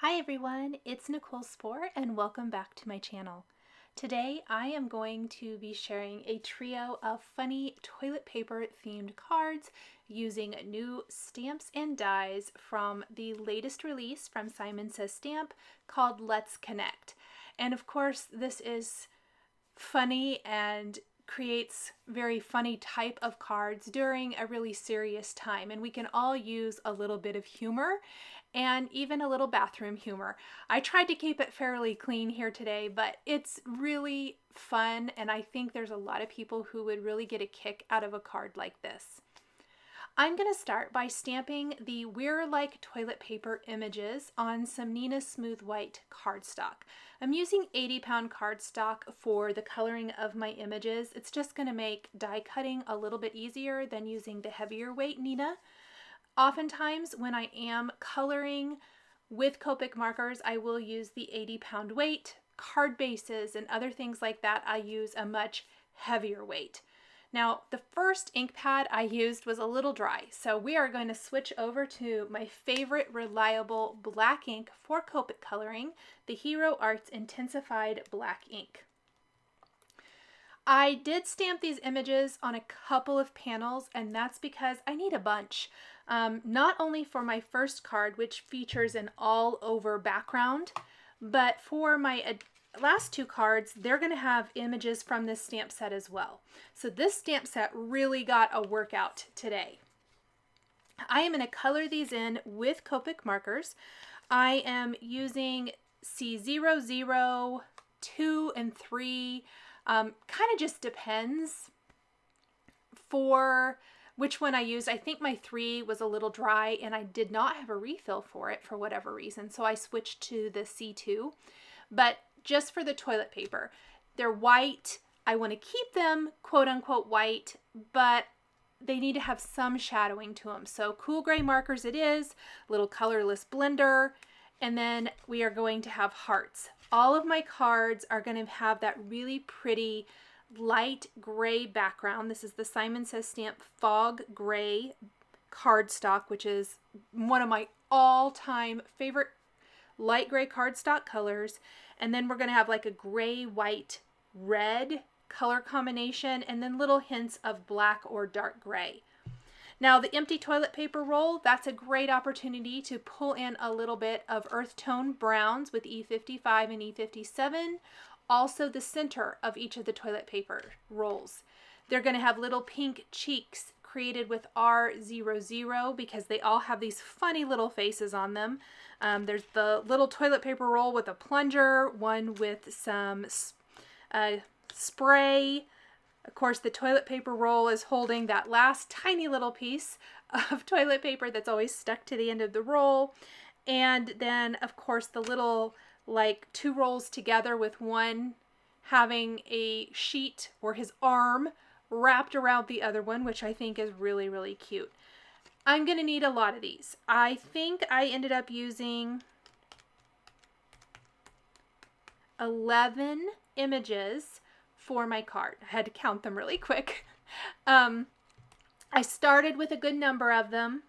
Hi everyone, it's Nicole Spohr and welcome back to my channel. Today I am going to be sharing a trio of funny toilet paper themed cards using new stamps and dies from the latest release from Simon Says Stamp called Let's Connect. And of course this is funny and creates very funny type of cards during a really serious time, and we can all use a little bit of humor and even a little bathroom humor. I tried to keep it fairly clean here today, but it's really fun and I think there's a lot of people who would really get a kick out of a card like this. I'm going to start by stamping the We're Like toilet paper images on some Nina Smooth White cardstock. I'm using 80-pound cardstock for the coloring of my images. It's just going to make die cutting a little bit easier than using the heavier weight Nina. Oftentimes when I am coloring with Copic markers, I will use the 80-pound weight. Card bases and other things like that, I use a much heavier weight. Now, the first ink pad I used was a little dry, so we are going to switch over to my favorite reliable black ink for Copic coloring, the Hero Arts Intensified Black Ink. I did stamp these images on a couple of panels, and that's because I need a bunch. Not only for my first card, which features an all-over background, but for my last two cards, they're going to have images from this stamp set as well. So this stamp set really got a workout today. I am going to color these in with Copic markers. I am using C0, 0, 2, and 3. Kind of just depends for which one I used. I think my 3 was a little dry and I did not have a refill for it for whatever reason, so I switched to the C2. But just for the toilet paper, they're white. I want to keep them quote unquote white, but they need to have some shadowing to them. So cool gray markers it is, little colorless blender, and then we are going to have hearts. All of my cards are going to have that really pretty light gray background. This is the Simon Says Stamp Fog Gray cardstock, which is one of my all-time favorite light gray cardstock colors. And then we're going to have like a gray, white, red color combination, and then little hints of black or dark gray. Now the empty toilet paper roll, that's a great opportunity to pull in a little bit of earth tone browns with E55 and E57. Also the center of each of the toilet paper rolls. They're going to have little pink cheeks created with R00 because they all have these funny little faces on them. There's the little toilet paper roll with a plunger, one with some spray. Of course, the toilet paper roll is holding that last tiny little piece of toilet paper that's always stuck to the end of the roll. And then, of course, the little like two rolls together with one having a sheet or his arm wrapped around the other one, which I think is really, really cute. I'm going to need a lot of these. I think I ended up using 11 images for my card. I had to count them really quick. I started with a good number of them.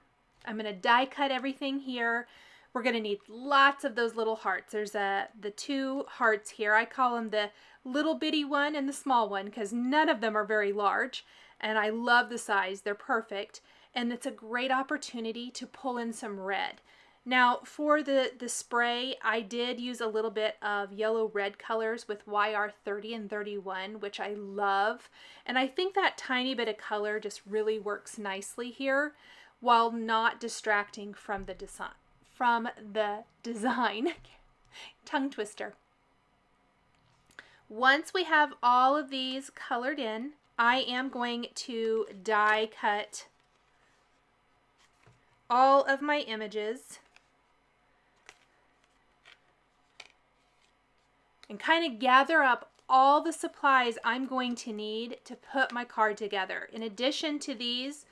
I'm going to die cut everything here. We're going to need lots of those little hearts. There's the two hearts here. I call them the little bitty one and the small one because none of them are very large. And I love the size. They're perfect. And it's a great opportunity to pull in some red. Now for the spray, I did use a little bit of yellow-red colors with YR30 and 31, which I love. And I think that tiny bit of color just really works nicely here while not distracting from the design. Tongue twister. Once we have all of these colored in, I am going to die cut all of my images and kind of gather up all the supplies I'm going to need to put my card together. In addition to these,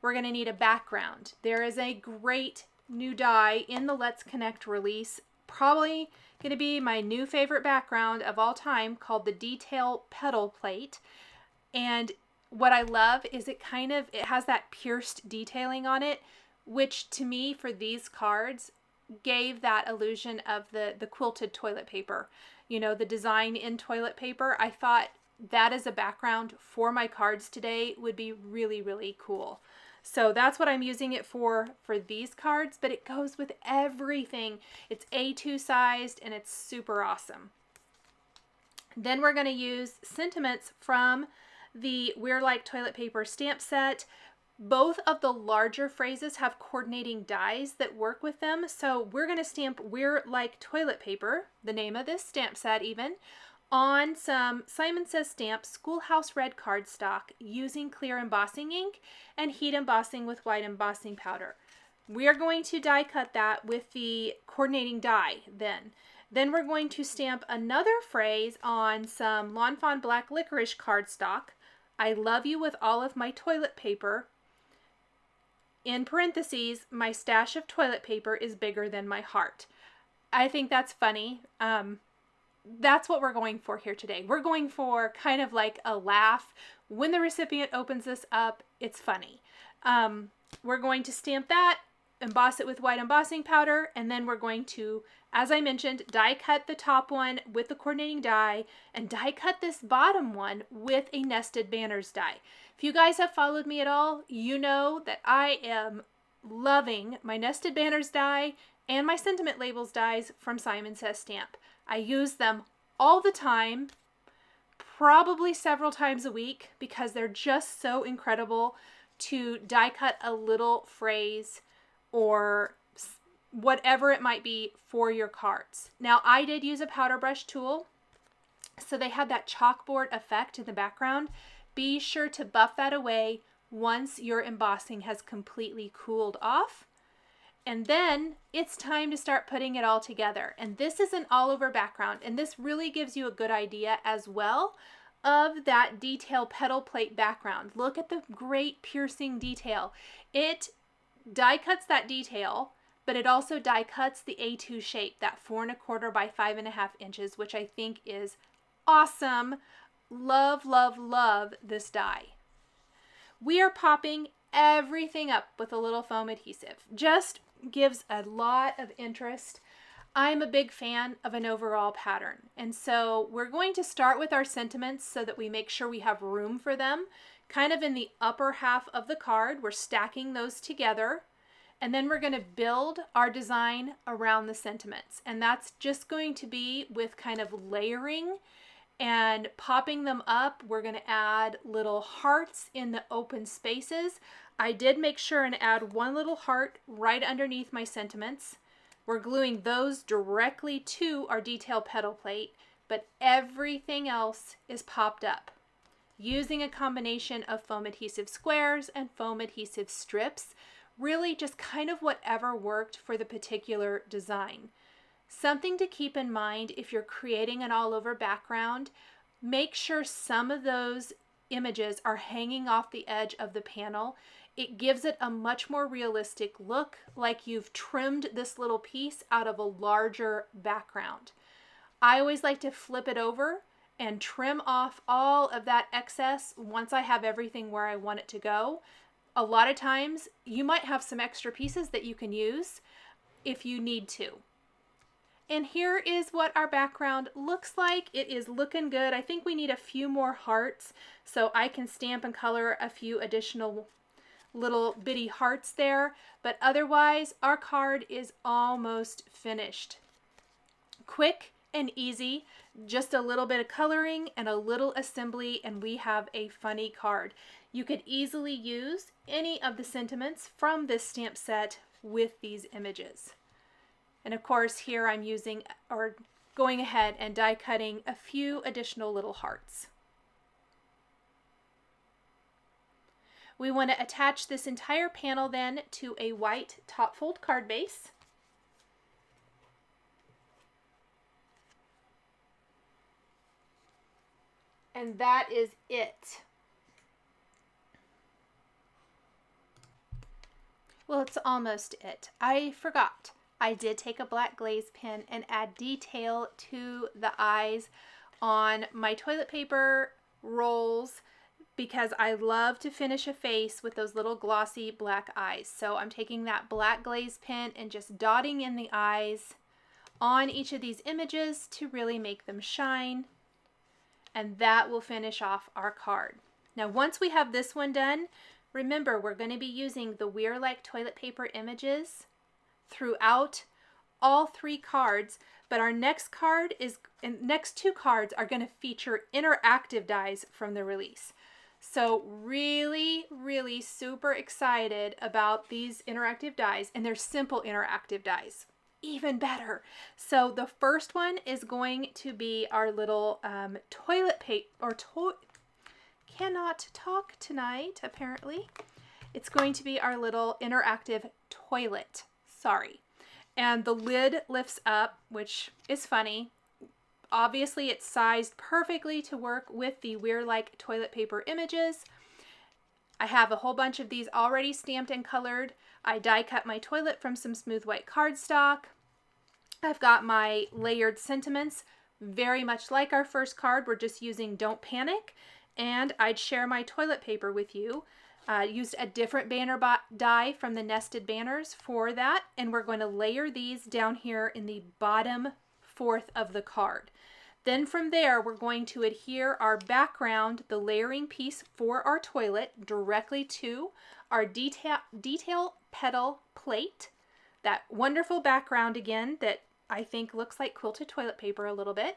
we're going to need a background. There is a great new die in the Let's Connect release, probably going to be my new favorite background of all time, called the Detail Petal Plate. And what I love is it has that pierced detailing on it, which to me for these cards gave that illusion of the quilted toilet paper, you know, the design in toilet paper. I thought that as a background for my cards today would be really, really cool. So that's what I'm using it for these cards, but it goes with everything. It's A2 sized and it's super awesome. Then we're going to use sentiments from the We're Like Toilet Paper stamp set. Both of the larger phrases have coordinating dies that work with them. So we're going to stamp We're Like Toilet Paper, the name of this stamp set even, on some Simon Says Stamp Schoolhouse Red cardstock using clear embossing ink and heat embossing with white embossing powder. We are going to die cut that with the coordinating die then. Then we're going to stamp another phrase on some Lawn Fawn Black Licorice cardstock. I love you with all of my toilet paper. In parentheses, my stash of toilet paper is bigger than my heart. I think that's funny. That's what we're going for here today. We're going for kind of like a laugh. When the recipient opens this up, it's funny. We're going to stamp that, emboss it with white embossing powder, and then we're going to, as I mentioned, die cut the top one with the coordinating die and die cut this bottom one with a nested banners die. If you guys have followed me at all, you know that I am loving my nested banners die and my sentiment labels dies from Simon Says Stamp. I use them all the time, probably several times a week, because they're just so incredible to die cut a little phrase or whatever it might be for your cards. Now, I did use a powder brush tool, so they had that chalkboard effect in the background. Be sure to buff that away once your embossing has completely cooled off. And then it's time to start putting it all together. And this is an all over background. And this really gives you a good idea as well of that detail petal plate background. Look at the great piercing detail. It die cuts that detail, but it also die cuts the A2 shape, that 4 1/4 by 5.5 inches, which I think is awesome. Love, love, love this die. We are popping everything up with a little foam adhesive. Just gives a lot of interest. I'm a big fan of an overall pattern. And so we're going to start with our sentiments so that we make sure we have room for them. Kind of in the upper half of the card, we're stacking those together. And then we're going to build our design around the sentiments. And that's just going to be with kind of layering and popping them up. We're going to add little hearts in the open spaces. I did make sure and add one little heart right underneath my sentiments. We're gluing those directly to our detail petal plate, but everything else is popped up using a combination of foam adhesive squares and foam adhesive strips. Really just kind of whatever worked for the particular design. Something to keep in mind if you're creating an all over background, make sure some of those images are hanging off the edge of the panel. It gives it a much more realistic look, like you've trimmed this little piece out of a larger background. I always like to flip it over and trim off all of that excess once I have everything where I want it to go. A lot of times you might have some extra pieces that you can use if you need to. And here is what our background looks like. It is looking good. I think we need a few more hearts, so I can stamp and color a few additional little bitty hearts there. But otherwise, our card is almost finished. Quick and easy, just a little bit of coloring and a little assembly, and we have a funny card. You could easily use any of the sentiments from this stamp set with these images. And of course, here I'm using or going ahead and die cutting a few additional little hearts. We want to attach this entire panel then to a white top fold card base. And that is it. Well, it's almost it. I forgot. I did take a black glaze pen and add detail to the eyes on my toilet paper rolls. because I love to finish a face with those little glossy black eyes. So I'm taking that black glaze pen and just dotting in the eyes on each of these images to really make them shine. And that will finish off our card. Now, once we have this one done, remember we're going to be using the Weir-like toilet paper images throughout all 3 cards, but our next next 2 cards are going to feature interactive dies from the release. So really, really super excited about these interactive dies, and they're simple interactive dies. Even better. So the first one is going to be our little toilet paper, or cannot talk tonight, apparently. It's going to be our little interactive toilet. Sorry. And the lid lifts up, which is funny. Obviously, it's sized perfectly to work with the Weir-like toilet paper images. I have a whole bunch of these already stamped and colored. I die cut my toilet from some smooth white cardstock. I've got my layered sentiments, very much like our first card. We're just using Don't Panic. And I'd share my toilet paper with you. Used a different banner die from the nested banners for that. And we're going to layer these down here in the bottom 4th of the card. Then from there, we're going to adhere our background, the layering piece for our toilet, directly to our detail petal plate. That wonderful background again that I think looks like quilted toilet paper a little bit.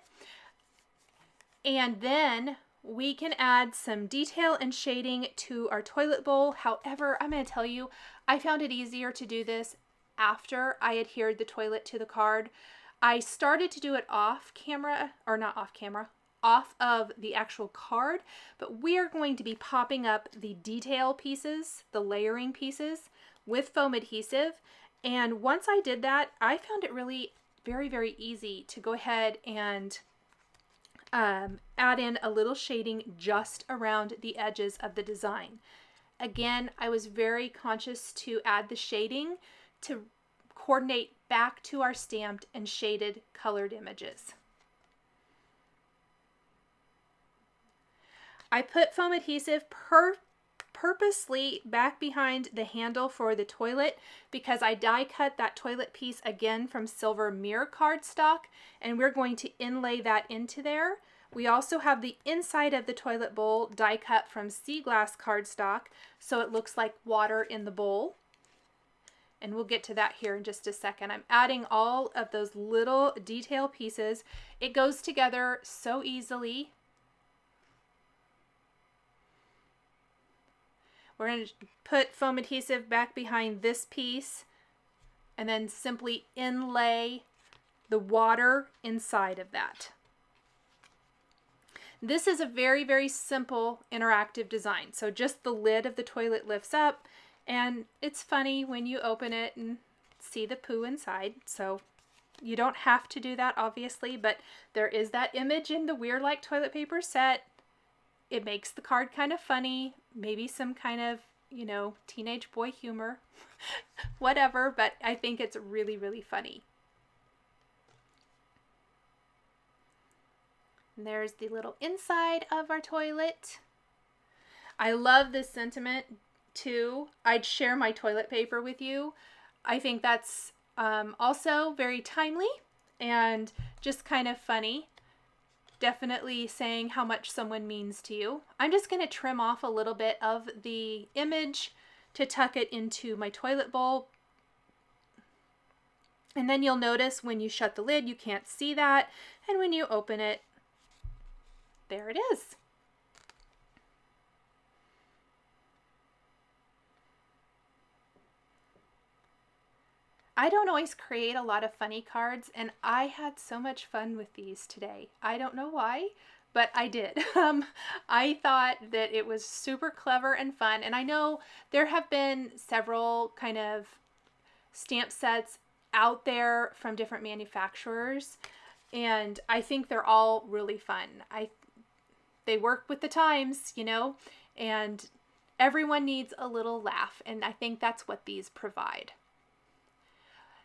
And then we can add some detail and shading to our toilet bowl. However, I'm going to tell you, I found it easier to do this after I adhered the toilet to the card. I started to do it off camera, or not off camera, off of the actual card, but we are going to be popping up the detail pieces, the layering pieces with foam adhesive. And once I did that, I found it really very, very easy to go ahead and add in a little shading just around the edges of the design. Again, I was very conscious to add the shading to coordinate back to our stamped and shaded colored images. I put foam adhesive purposely back behind the handle for the toilet because I die cut that toilet piece again from silver mirror cardstock, and we're going to inlay that into there. We also have the inside of the toilet bowl die cut from sea glass cardstock, so it looks like water in the bowl. And we'll get to that here in just a second. I'm adding all of those little detail pieces. It goes together so easily. We're going to put foam adhesive back behind this piece and then simply inlay the water inside of that. This is a very, very simple interactive design. So just the lid of the toilet lifts up, and it's funny when you open it and see the poo inside. So you don't have to do that, obviously, but there is that image in the Weir-like toilet paper set. It makes the card kind of funny, maybe some kind of, you know, teenage boy humor, whatever, but I think it's really, really funny. And there's the little inside of our toilet. I love this sentiment too. I'd share my toilet paper with you. I think that's also very timely and just kind of funny. Definitely saying how much someone means to you. I'm just going to trim off a little bit of the image to tuck it into my toilet bowl. And then you'll notice when you shut the lid, you can't see that. And when you open it, there it is. I don't always create a lot of funny cards, and I had so much fun with these today. I don't know why, but I did. I thought that it was super clever and fun, and I know there have been several kind of stamp sets out there from different manufacturers, and I think they're all really fun. They work with the times, you know, and everyone needs a little laugh, and I think that's what these provide.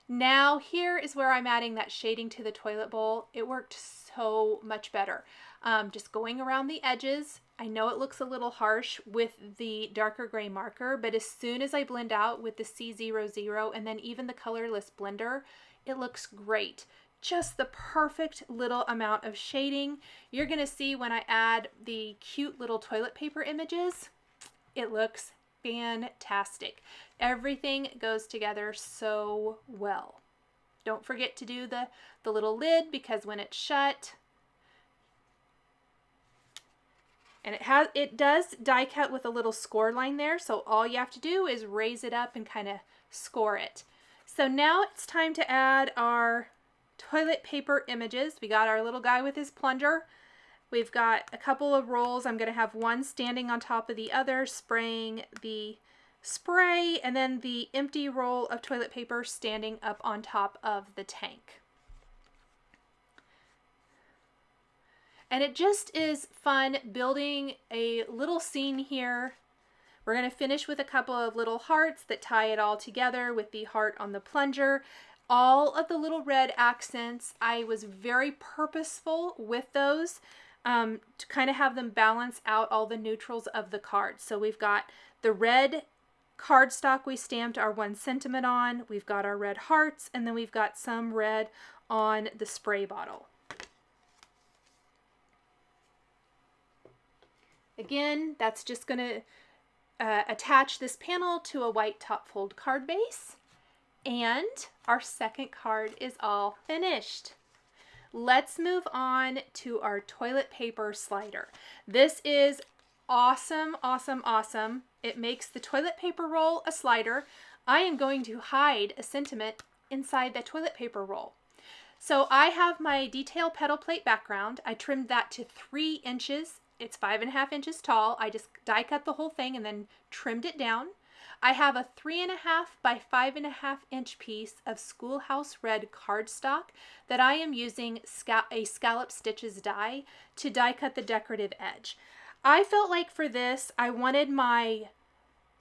Now here is where I'm adding that shading to the toilet bowl. It worked so much better. Just going around the edges. I know it looks a little harsh with the darker gray marker, but as soon as I blend out with the C00 and then even the colorless blender, it looks great. Just the perfect little amount of shading. You're gonna see when I add the cute little toilet paper images, it looks fantastic. Everything goes together so well. Don't forget to do the little lid, because when it's shut, and it does die cut with a little score line there, so all you have to do is raise it up and kind of score it. So now it's time to add our toilet paper images. We got our little guy with his plunger. We've got a couple of rolls. I'm going to have one standing on top of the other, spraying the spray, and then the empty roll of toilet paper standing up on top of the tank. And it just is fun building a little scene here. We're going to finish with a couple of little hearts that tie it all together with the heart on the plunger. All of the little red accents, I was very purposeful with those to kind of have them balance out all the neutrals of the card. So we've got the red cardstock we stamped our 1 sentiment on, we've got our red hearts, and then we've got some red on the spray bottle. Again, that's just going to attach this panel to a white top fold card base, and our second card is all finished. Let's move on to our toilet paper slider. This is awesome, awesome, awesome. It makes the toilet paper roll a slider. I am going to hide a sentiment inside the toilet paper roll. So I have my detail petal plate background. I trimmed that to 3 inches. It's 5.5 inches tall. I just die cut the whole thing and then trimmed it down. I have a 3.5 by 5.5 inch piece of Schoolhouse Red cardstock that I am using a Scallop Stitches die to die cut the decorative edge. I felt like for this, I wanted my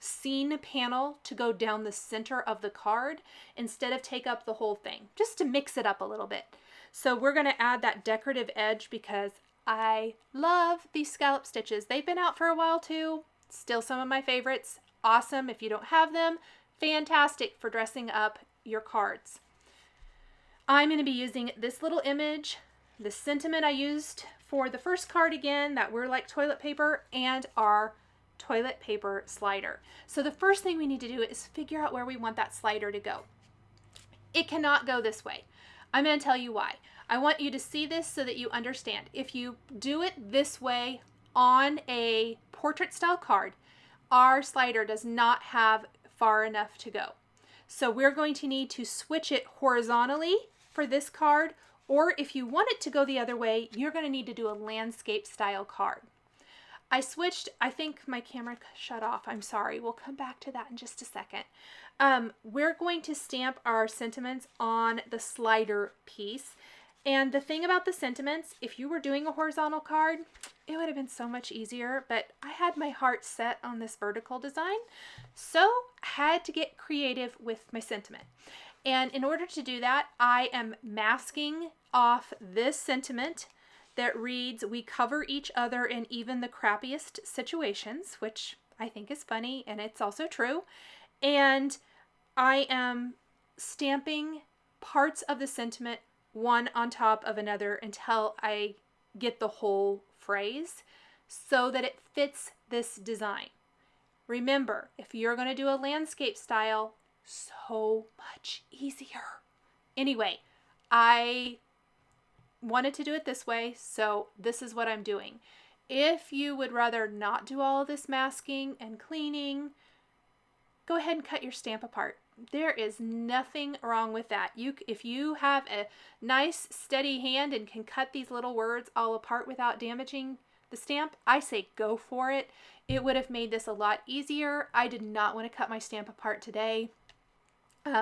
scene panel to go down the center of the card instead of take up the whole thing, just to mix it up a little bit. So we're going to add that decorative edge because I love these scallop stitches. They've been out for a while too. Still some of my favorites. Awesome if you don't have them. Fantastic for dressing up your cards. I'm going to be using this little image, the sentiment I used for the first card again, that we're like toilet paper, and our toilet paper slider. So the first thing we need to do is figure out where we want that slider to go. It cannot go this way. I'm going to tell you why. I want you to see this so that you understand. If you do it this way on a portrait style card, our slider does not have far enough to go. So we're going to need to switch it horizontally for this card, or if you want it to go the other way, you're going to need to do a landscape style card. I switched, I think my camera shut off. I'm sorry. We'll come back to that in just a second. We're going to stamp our sentiments on the slider piece. And the thing about the sentiments, if you were doing a horizontal card, it would have been so much easier, but I had my heart set on this vertical design, so I had to get creative with my sentiment. And in order to do that, I am masking off this sentiment that reads, "We cover each other in even the crappiest situations," which I think is funny, and it's also true. And I am stamping parts of the sentiment one on top of another until I get the whole phrase so that it fits this design. Remember, if you're going to do a landscape style, so much easier. Anyway, I wanted to do it this way, so this is what I'm doing. If you would rather not do all of this masking and cleaning, go ahead and cut your stamp apart. There is nothing wrong with that. If you have a nice steady hand and can cut these little words all apart without damaging the stamp, I say go for it. It would have made this a lot easier. I did not want to cut my stamp apart today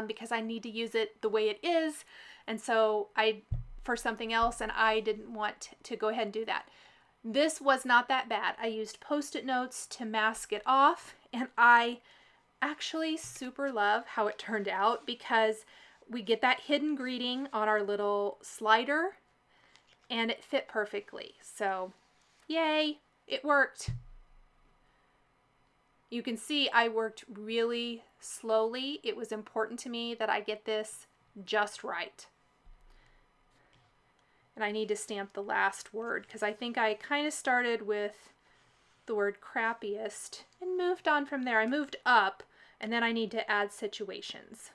because I need to use it the way it is, and so for something else, and I didn't want to go ahead and do that. This was not that bad. I used Post-it notes to mask it off, and I actually super love how it turned out because we get that hidden greeting on our little slider, and it fit perfectly. So, yay, it worked. You can see I worked really slowly. It was important to me that I get this just right. And I need to stamp the last word because I think I kind of started with the word crappiest and moved on from there. I moved up, and then I need to add situations.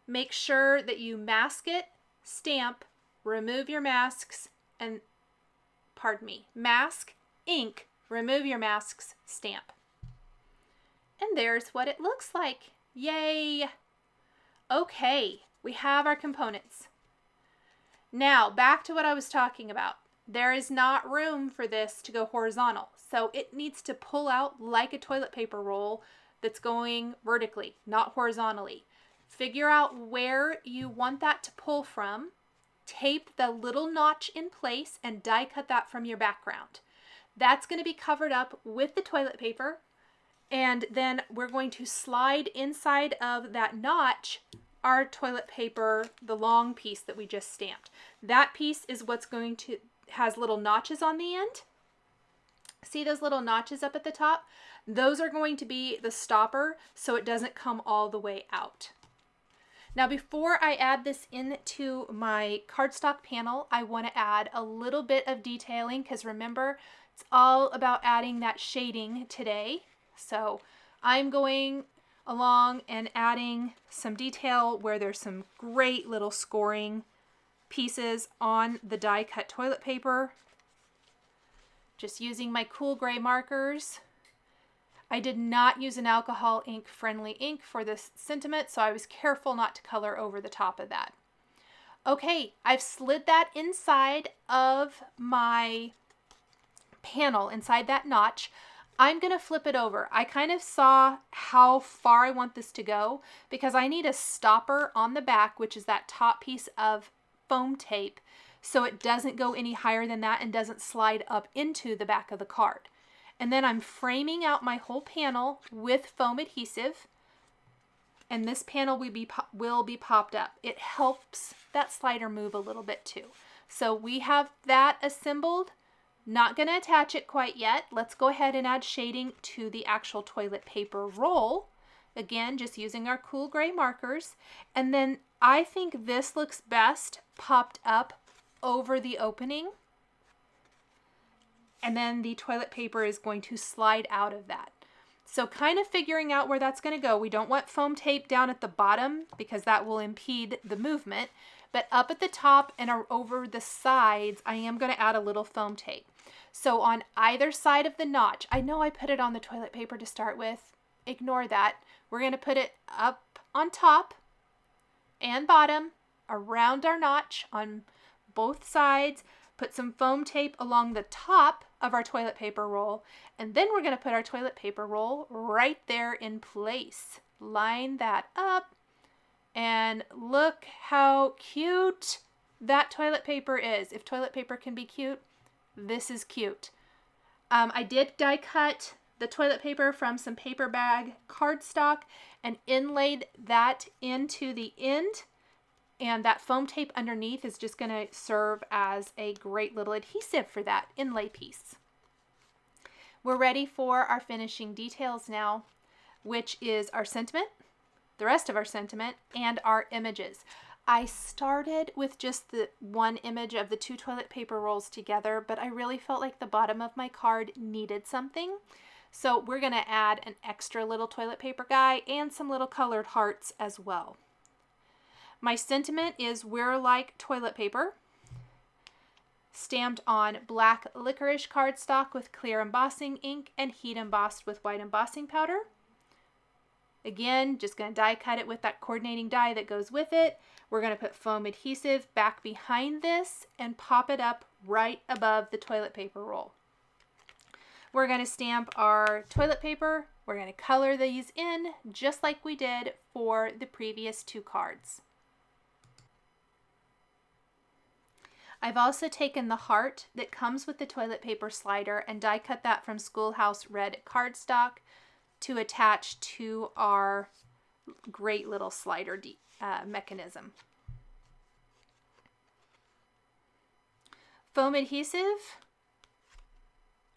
Make sure that you mask it, stamp, remove your masks, and, pardon me, mask, ink, remove your masks, stamp. And there's what it looks like. Yay! Okay, we have our components. Now, back to what I was talking about. There is not room for this to go horizontal, so it needs to pull out like a toilet paper roll that's going vertically, not horizontally. Figure out where you want that to pull from, tape the little notch in place, and die cut that from your background. That's going to be covered up with the toilet paper, and then we're going to slide inside of that notch our toilet paper, the long piece that we just stamped. That piece is what's going to, has little notches on the end. See those little notches up at the top? Those are going to be the stopper so it doesn't come all the way out. Now before I add this into my cardstock panel, I want to add a little bit of detailing because remember, it's all about adding that shading today. So I'm going along and adding some detail where there's some great little scoring pieces on the die cut toilet paper. Just using my cool gray markers. I did not use an alcohol ink friendly ink for this sentiment, so I was careful not to color over the top of that. Okay, I've slid that inside of my panel, inside that notch. I'm going to flip it over. I kind of saw how far I want this to go because I need a stopper on the back, which is that top piece of foam tape, so it doesn't go any higher than that and doesn't slide up into the back of the card. And then I'm framing out my whole panel with foam adhesive, and this panel will be popped up. It helps that slider move a little bit too. So we have that assembled. Not going to attach it quite yet. Let's go ahead and add shading to the actual toilet paper roll. Again, just using our cool gray markers. And then I think this looks best popped up over the opening. And then the toilet paper is going to slide out of that. So kind of figuring out where that's going to go. We don't want foam tape down at the bottom because that will impede the movement. But up at the top and over the sides, I am going to add a little foam tape. So on either side of the notch, I know I put it on the toilet paper to start with. Ignore that. We're going to put it up on top and bottom around our notch on both sides. Put some foam tape along the top of our toilet paper roll, and then we're going to put our toilet paper roll right there in place. Line that up, and look how cute that toilet paper is. If toilet paper can be cute, this is cute. I did die cut the toilet paper from some paper bag cardstock and inlaid that into the end. And that foam tape underneath is just going to serve as a great little adhesive for that inlay piece. We're ready for our finishing details now, which is our sentiment, the rest of our sentiment, and our images. I started with just the one image of the two toilet paper rolls together, but I really felt like the bottom of my card needed something. So we're going to add an extra little toilet paper guy and some little colored hearts as well. My sentiment is "We're like toilet paper," stamped on black licorice cardstock with clear embossing ink and heat embossed with white embossing powder. Again, just going to die cut it with that coordinating die that goes with it. We're going to put foam adhesive back behind this and pop it up right above the toilet paper roll. We're going to stamp our toilet paper. We're going to color these in just like we did for the previous two cards. I've also taken the heart that comes with the toilet paper slider and die cut that from Schoolhouse Red cardstock. to attach to our great little slider mechanism. Foam adhesive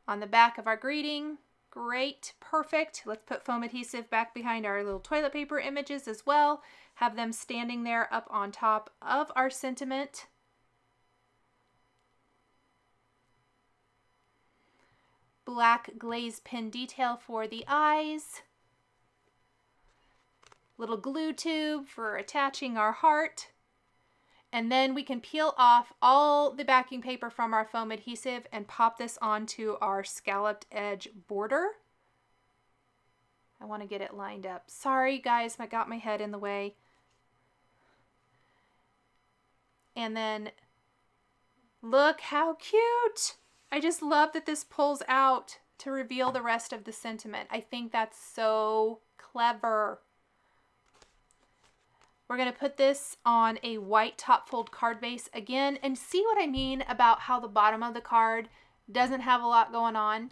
on the back of our greeting. Great, perfect. Let's put foam adhesive back behind our little toilet paper images as well. Have them standing there up on top of our sentiment. Black glaze pin detail for the eyes. Little glue tube for attaching our heart. And then we can peel off all the backing paper from our foam adhesive and pop this onto our scalloped edge border. I want to get it lined up. Sorry guys, I got my head in the way. And then look how cute! I just love that this pulls out to reveal the rest of the sentiment. I think that's so clever. We're going to put this on a white top fold card base again and see what I mean about how the bottom of the card doesn't have a lot going on.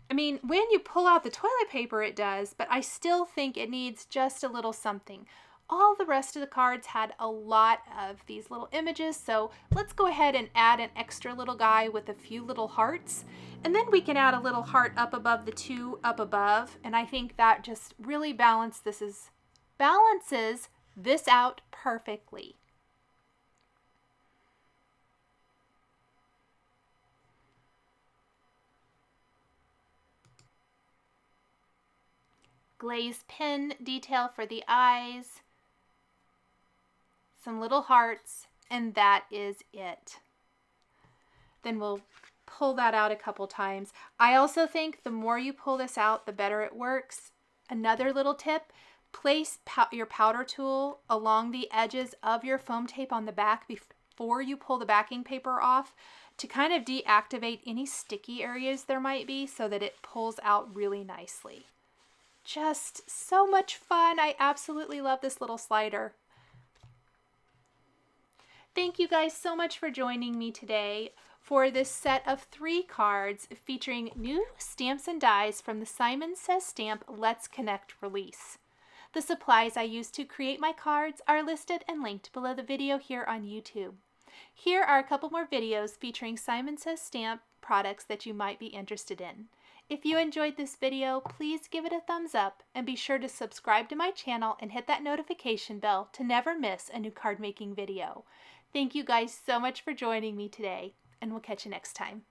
I mean, when you pull out the toilet paper it does, but I still think it needs just a little something. All the rest of the cards had a lot of these little images, so let's go ahead and add an extra little guy with a few little hearts. And then we can add a little heart up above the two up above, and I think that just really balances this out perfectly. Glaze pin detail for the eyes, some little hearts, and that is it. Then we'll pull that out a couple times. I also think the more you pull this out, the better it works. Another little tip, place your powder tool along the edges of your foam tape on the back before you pull the backing paper off to kind of deactivate any sticky areas there might be so that it pulls out really nicely. Just so much fun. I absolutely love this little slider. Thank you guys so much for joining me today for this set of 3 cards featuring new stamps and dies from the Simon Says Stamp Let's Connect release. The supplies I used to create my cards are listed and linked below the video here on YouTube. Here are a couple more videos featuring Simon Says Stamp products that you might be interested in. If you enjoyed this video, please give it a thumbs up and be sure to subscribe to my channel and hit that notification bell to never miss a new card making video. Thank you guys so much for joining me today, and we'll catch you next time.